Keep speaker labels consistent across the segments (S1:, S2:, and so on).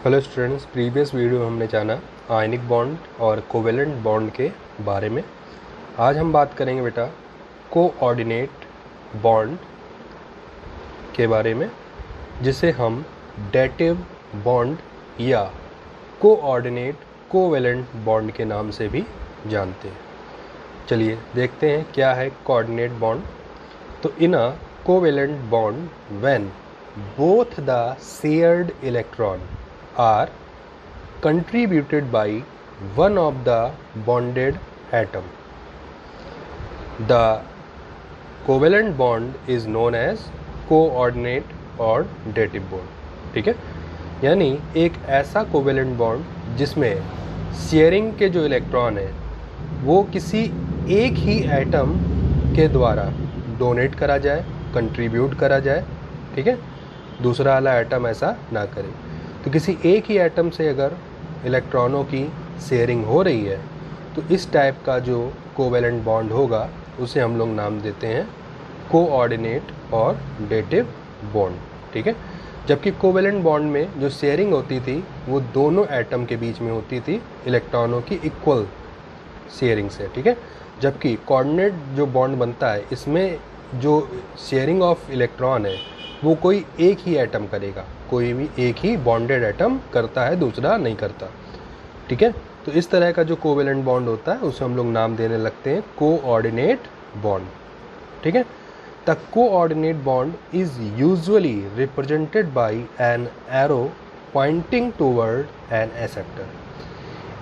S1: Hello students, previous video में हमने जाना आयनिक बॉन्ड और कोवेलेंट बॉन्ड के बारे में। आज हम बात करेंगे बेटा कोऑर्डिनेट बॉन्ड के बारे में, जिसे हम डेटिव बॉन्ड या कोऑर्डिनेट कोवेलेंट बॉन्ड के नाम से भी जानते हैं। चलिए देखते हैं क्या है कोऑर्डिनेट बॉन्ड। तो in a covalent bond when both the shared electron are contributed by one of the bonded atom, the covalent bond is known as coordinate और dative bond। ठीक है, यानी एक ऐसा कोवेलेंट बॉन्ड जिसमें शेयरिंग के जो इलेक्ट्रॉन है वो किसी एक ही एटम के द्वारा डोनेट करा जाए, कंट्रीब्यूट करा जाए। ठीक है, दूसरा वाला एटम ऐसा ना करे। तो किसी एक ही एटम से अगर इलेक्ट्रॉनों की शेयरिंग हो रही है तो इस टाइप का जो कोवेलेंट बॉन्ड होगा उसे हम लोग नाम देते हैं कोऑर्डिनेट और डेटिव बॉन्ड। ठीक है, जबकि कोवेलेंट बॉन्ड में जो शेयरिंग होती थी वो दोनों एटम के बीच में होती थी इलेक्ट्रॉनों की इक्वल शेयरिंग से। ठीक है, जबकि कोऑर्डिनेट जो बॉन्ड बनता है इसमें जो शेयरिंग ऑफ इलेक्ट्रॉन है वो कोई एक ही एटम करेगा, कोई भी एक ही बॉन्डेड एटम करता है, दूसरा नहीं करता। ठीक है, तो इस तरह का जो कोवेलेंट बॉन्ड होता है उसे हम लोग नाम देने लगते हैं कोऑर्डिनेट बॉन्ड। ठीक है, the coordinate bond is usually represented by an arrow pointing toward an acceptor.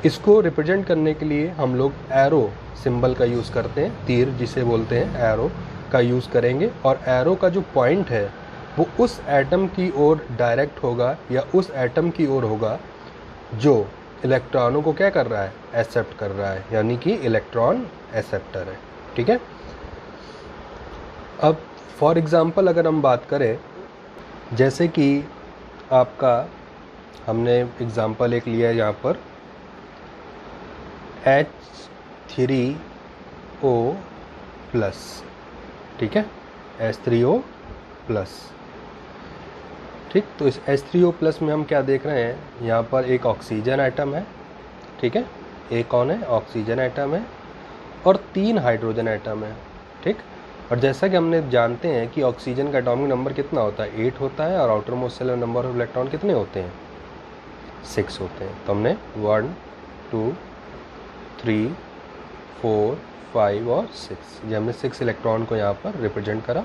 S1: इसको रिप्रेजेंट करने के लिए हम लोग एरो सिंबल का यूज़ करते हैं, तीर जिसे बोलते हैं, एरो का यूज़ करेंगे। और एरो का जो पॉइंट है वो उस एटम की ओर डायरेक्ट होगा या उस एटम की ओर होगा जो इलेक्ट्रॉनों को क्या कर रहा है, एक्सेप्ट कर रहा है, यानी कि इलेक्ट्रॉन एक्सेप्टर है। ठीक है, अब फॉर एग्जांपल अगर हम बात करें, जैसे कि आपका हमने एग्जांपल एक लिया है यहाँ पर H3O+। ठीक है, H3O+। ठीक, तो इस H3O+ में हम क्या देख रहे हैं, यहाँ पर एक ऑक्सीजन एटम है। ठीक है, एक कौन है, ऑक्सीजन एटम है, और 3 हाइड्रोजन एटम है। ठीक, और जैसा कि हमने जानते हैं कि ऑक्सीजन का एटॉमिक नंबर कितना होता है, 8 होता है, और outer most cellular number of electron कितने होते हैं, 6 होते हैं। तो हमने 1 2 3 4 5 और 6, ये हमने 6 इलेक्ट्रॉन को यहाँ पर रिप्रेजेंट करा।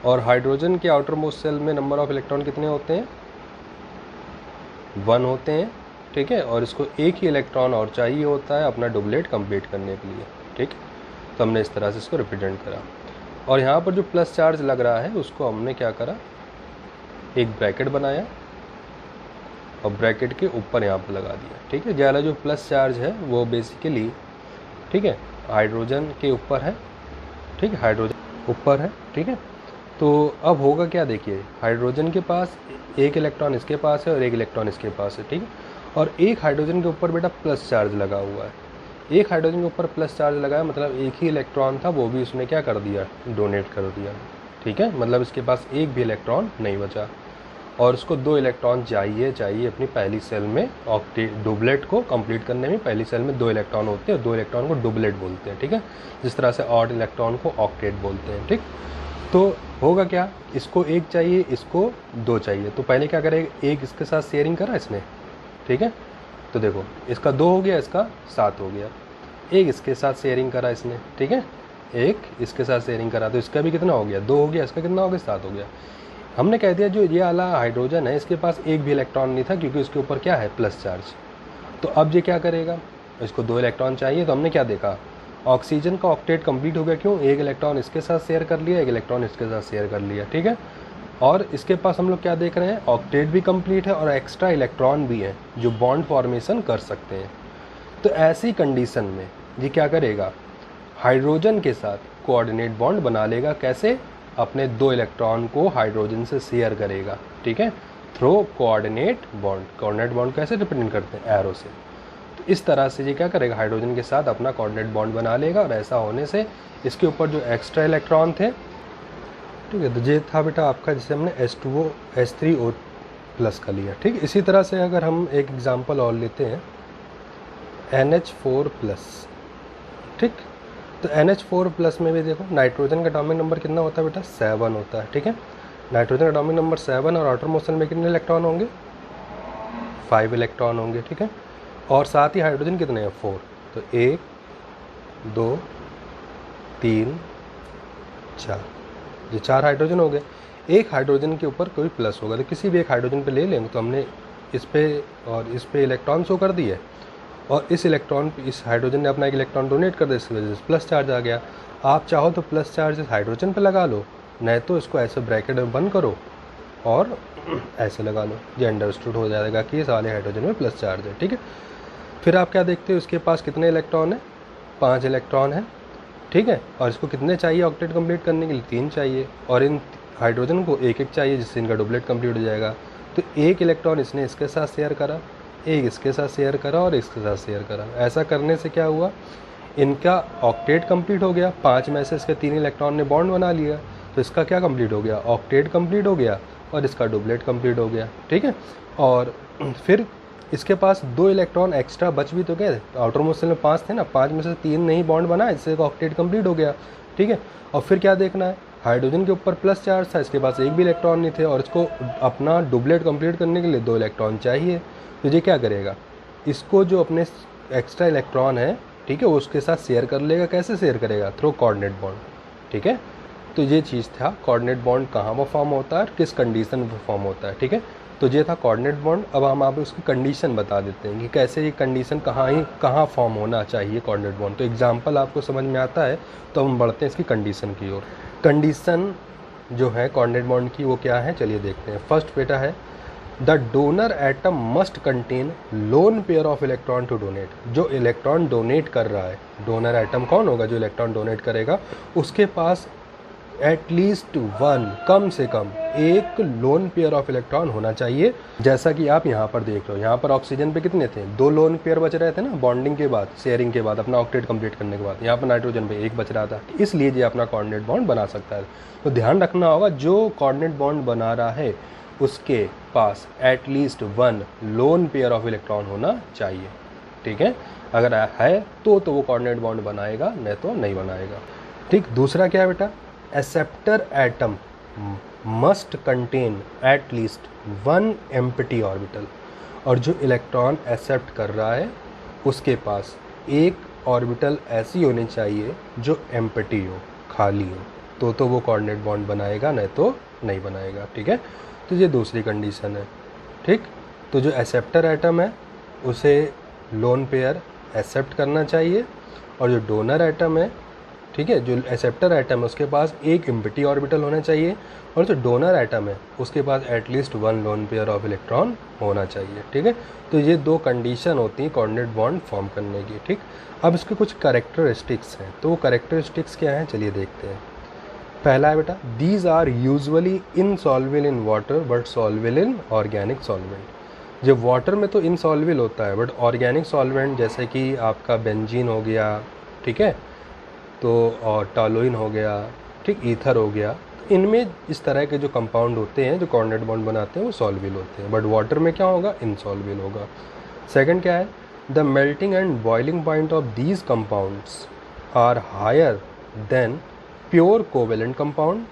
S1: और हाइड्रोजन के आउटर मोस्ट सेल में नंबर ऑफ इलेक्ट्रॉन कितने होते हैं, 1 होते हैं। ठीक है, और इसको एक ही इलेक्ट्रॉन और चाहिए होता है अपना डुप्लेट कंप्लीट करने के लिए। ठीक, तो हमने इस तरह से इसको रिप्रेजेंट करा। और यहाँ पर जो प्लस चार्ज लग रहा है उसको हमने क्या करा, एक ब्रैकेट बनाया और ब्रैकेट के ऊपर यहाँ पर लगा दिया। ठीक है, ज़्यादा जो प्लस चार्ज है वो बेसिकली, ठीक है, हाइड्रोजन के ऊपर है। ठीक है, हाइड्रोजन ऊपर है। ठीक है, तो अब होगा क्या, देखिए हाइड्रोजन के पास एक इलेक्ट्रॉन इसके पास है और एक इलेक्ट्रॉन इसके पास है। ठीक है, और एक हाइड्रोजन के ऊपर बेटा प्लस चार्ज लगा हुआ है। एक हाइड्रोजन के ऊपर प्लस चार्ज लगा है, मतलब एक ही इलेक्ट्रॉन था, वो भी उसने क्या कर दिया, डोनेट कर दिया। ठीक है, मतलब इसके पास एक भी इलेक्ट्रॉन नहीं बचा, और उसको 2 इलेक्ट्रॉन चाहिए अपनी पहली सेल में डुबलेट को कंप्लीट करने में। पहली सेल में 2 इलेक्ट्रॉन होते हैं, 2 इलेक्ट्रॉन को डुबलेट बोलते हैं। ठीक है, जिस तरह से ऑड इलेक्ट्रॉन को ऑक्टेट बोलते हैं। ठीक, तो होगा क्या, इसको 1 चाहिए, इसको 2 चाहिए, तो पहले क्या करेगा, एक इसके साथ शेयरिंग करा इसने। ठीक है, तो देखो इसका 2 हो गया, इसका 7 हो गया। एक इसके साथ शेयरिंग करा इसने। ठीक है, एक इसके साथ शेयरिंग करा तो इसका भी कितना हो गया, 2 हो गया, इसका कितना हो गया, 7 हो गया। हमने कह दिया जो ये वाला हाइड्रोजन है इसके पास एक भी इलेक्ट्रॉन नहीं था, क्योंकि उसके ऊपर क्या है, प्लस चार्ज। तो अब ये क्या करेगा, इसको 2 इलेक्ट्रॉन चाहिए, तो हमने क्या देखा, ऑक्सीजन का ऑक्टेट कंप्लीट हो गया। क्यों, एक इलेक्ट्रॉन इसके साथ शेयर कर लिया, एक इलेक्ट्रॉन इसके साथ शेयर कर लिया। ठीक है, और इसके पास हम लोग क्या देख रहे हैं, ऑक्टेट भी कंप्लीट है और एक्स्ट्रा इलेक्ट्रॉन भी है जो बॉन्ड फॉर्मेशन कर सकते हैं। तो ऐसी कंडीशन में ये क्या करेगा, हाइड्रोजन के साथ कोऑर्डिनेट बॉन्ड बना लेगा। कैसे, अपने 2 इलेक्ट्रॉन को हाइड्रोजन से शेयर करेगा। ठीक है, through coordinate bond. Coordinate bond कैसे रिप्रेजेंट करते हैं, एरो से। तो इस तरह से ये क्या करेगा, हाइड्रोजन के साथ अपना कोऑर्डिनेट बॉन्ड बना लेगा, और ऐसा होने से इसके ऊपर जो एक्स्ट्रा इलेक्ट्रॉन थे, ठीक है, तो ये था बेटा आपका जिसे हमने H3O प्लस का लिया, ठीक। इसी तरह से अगर हम एक एग्जांपल और लेते हैं NH4+, ठीक। तो NH4+ में भी देखो नाइट्रोजन का एटॉमिक नंबर कितना होता है बेटा, 7 होता है, ठीक है। नाइट्रोजन का एटॉमिक नंबर 7 और आउटर मोशन में कितने इलेक्ट्रॉन होंगे, 5 इलेक्ट्रॉन होंगे, ठीक है। और साथ ही हाइड्रोजन कितने हैं, 4। तो 1 2 3 4, ये 4 हाइड्रोजन हो गए। एक हाइड्रोजन के ऊपर कोई प्लस होगा तो किसी भी एक हाइड्रोजन पे ले लेंगे, तो हमने इस पे और इस पे इलेक्ट्रॉन शो कर दिए और इस इलेक्ट्रॉन पे इस हाइड्रोजन ने अपना एक इलेक्ट्रॉन डोनेट कर दिया, इसकी वजह से प्लस चार्ज आ गया। आप चाहो तो प्लस चार्ज इस हाइड्रोजन पे लगा लो, नहीं तो इसको ऐसे ब्रैकेट में बंद करो और ऐसे लगा लो, ये अंडरस्टूड हो जाएगा कि इस वाले हाइड्रोजन में प्लस चार्ज है, ठीक है। फिर आप क्या देखते हो, इसके पास कितने इलेक्ट्रॉन है, 5 इलेक्ट्रॉन है, ठीक है। और इसको कितने चाहिए ऑक्टेट कंप्लीट करने के लिए, 3 चाहिए। और इन हाइड्रोजन को एक एक चाहिए जिससे इनका डुप्लेट कंप्लीट हो जाएगा। तो एक इलेक्ट्रॉन इसने इसके साथ शेयर करा, एक इसके साथ शेयर करा और इसके साथ शेयर करा। ऐसा करने से क्या हुआ, इनका ऑक्टेट कंप्लीट हो गया। 5 में से इसके 3 इलेक्ट्रॉन ने बॉन्ड बना लिया, तो इसका क्या कंप्लीट हो गया, ऑक्टेट कंप्लीट हो गया और इसका डुप्लेट कंप्लीट हो गया, ठीक है। और फिर इसके पास 2 इलेक्ट्रॉन एक्स्ट्रा बच भी तो गए, आउटर मोस्ट में 5 थे ना, 5 में से 3 नहीं बॉन्ड बना, इससे ऑक्टेट कंप्लीट हो गया, ठीक है। और फिर क्या देखना है, हाइड्रोजन के ऊपर प्लस चार्ज था, इसके पास एक भी इलेक्ट्रॉन नहीं थे और इसको अपना डुप्लेट कंप्लीट करने के लिए 2 इलेक्ट्रॉन चाहिए। तो ये क्या करेगा, इसको जो अपने एक्स्ट्रा इलेक्ट्रॉन है, ठीक है, उसके साथ शेयर कर लेगा। कैसे शेयर करेगा, थ्रू कोऑर्डिनेट बॉन्ड, ठीक है। तो ये चीज़ था कोऑर्डिनेट बॉन्ड कहाँ पर फॉर्म होता है और किस कंडीशन पर फॉर्म होता है, ठीक है। तो ये था कोऑर्डिनेट बॉन्ड। अब हम आप उसकी कंडीशन बता देते हैं कि कैसे ये कंडीशन कहाँ फॉर्म होना चाहिए कोऑर्डिनेट बॉन्ड। तो एग्जांपल आपको समझ में आता है तो हम बढ़ते हैं इसकी कंडीशन की ओर। कंडीशन जो है कोऑर्डिनेट बॉन्ड की वो क्या है, चलिए देखते हैं। फर्स्ट बेटा है the donor atom must contain lone pair of electron to donate. जो इलेक्ट्रॉन डोनेट कर रहा है, डोनर एटम कौन होगा, जो इलेक्ट्रॉन डोनेट करेगा, उसके पास एटलीस्ट 1, कम से कम एक लोन पेयर ऑफ इलेक्ट्रॉन होना चाहिए। जैसा कि आप यहाँ पर देख रहे हो, यहाँ पर ऑक्सीजन पे कितने थे, 2 लोन पेयर बच रहे थे ना, बॉन्डिंग के बाद, शेयरिंग के बाद, अपना ऑक्टेट कंप्लीट करने के बाद। यहाँ पर नाइट्रोजन पे 1 बच रहा था, इसलिए ये अपना कोऑर्डिनेट बॉन्ड बना सकता है। तो ध्यान रखना होगा, जो कोऑर्डिनेट बॉन्ड बना रहा है उसके पास at least 1 lone pair of electron होना चाहिए, ठीक है। अगर है तो वो कोऑर्डिनेट बॉन्ड बनाएगा, नहीं तो नहीं बनाएगा, ठीक। दूसरा क्या है बेटा, acceptor atom must contain at least 1 empty orbital. और जो इलेक्ट्रॉन एक्सेप्ट कर रहा है उसके पास एक ऑर्बिटल ऐसी होनी चाहिए जो एम्प्टी हो, खाली हो, तो वो कोऑर्डिनेट बॉन्ड बनाएगा, नहीं तो नहीं बनाएगा, ठीक है। तो ये दूसरी कंडीशन है, ठीक। तो जो एक्सेप्टर एटम है उसे लोन पेयर एक्सेप्ट करना चाहिए और जो डोनर एटम है, ठीक है, जो एक्सेप्टर एटम है उसके पास एक एम्प्टी ऑर्बिटल होना चाहिए और जो डोनर एटम है उसके पास at least 1 lone pair of electron होना चाहिए, ठीक है। तो ये 2 कंडीशन होती हैं कोऑर्डिनेट बॉन्ड फॉर्म करने की, ठीक। अब इसके कुछ कैरेक्टरिस्टिक्स हैं, तो वो कैरेक्टरिस्टिक्स क्या हैं, चलिए देखते हैं। पहला है बेटा, these are usually insolvable in water but solvable in organic solvent. जब वाटर में तो इनसॉल्वेबल होता है, बट ऑर्गेनिक सॉल्वेंट जैसे कि आपका बेंजीन हो गया, ठीक है, तो और टॉलुइन हो गया, ठीक, ईथर हो गया, इनमें इस तरह के जो कंपाउंड होते हैं जो कोऑर्डिनेट बॉन्ड बनाते हैं वो सॉल्वेबल होते हैं, बट वाटर में क्या होगा, इनसॉल्वेबल होगा। सेकंड क्या है, the melting and boiling point of these compounds are higher than pure covalent compound,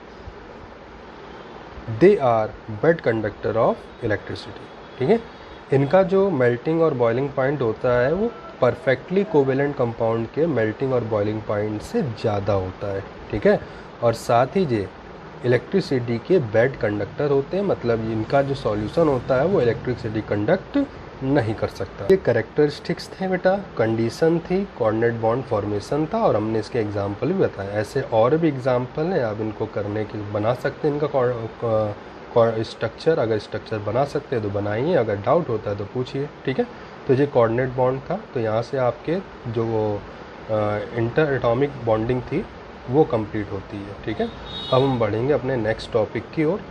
S1: they are bad conductor of electricity, ठीक है। इनका जो मेल्टिंग और बॉइलिंग पॉइंट होता है वो परफेक्टली कोवेलेंट कंपाउंड के मेल्टिंग और बॉइलिंग पॉइंट से ज़्यादा होता है, ठीक है। और साथ ही ये इलेक्ट्रिसिटी के बेड कंडक्टर होते हैं, मतलब इनका जो सॉल्यूशन होता है वो इलेक्ट्रिसिटी कंडक्ट नहीं कर सकता। ये कैरेक्टरिस्टिक्स थे बेटा, कंडीशन थी, कोऑर्डिनेट बॉन्ड फॉर्मेशन था और हमने इसके एग्जाम्पल भी बताए। ऐसे और भी एग्जाम्पल हैं, आप इनको करने के बना सकते हैं इनका स्ट्रक्चर। अगर स्ट्रक्चर बना सकते हैं तो बनाइए, अगर डाउट होता है तो पूछिए, ठीक है। तो ये कोऑर्डिनेट बॉन्ड था, तो यहाँ से आपके जो वो इंटर एटॉमिक बॉन्डिंग थी वो कंप्लीट होती है, ठीक है। अब हम बढ़ेंगे अपने नेक्स्ट टॉपिक की ओर।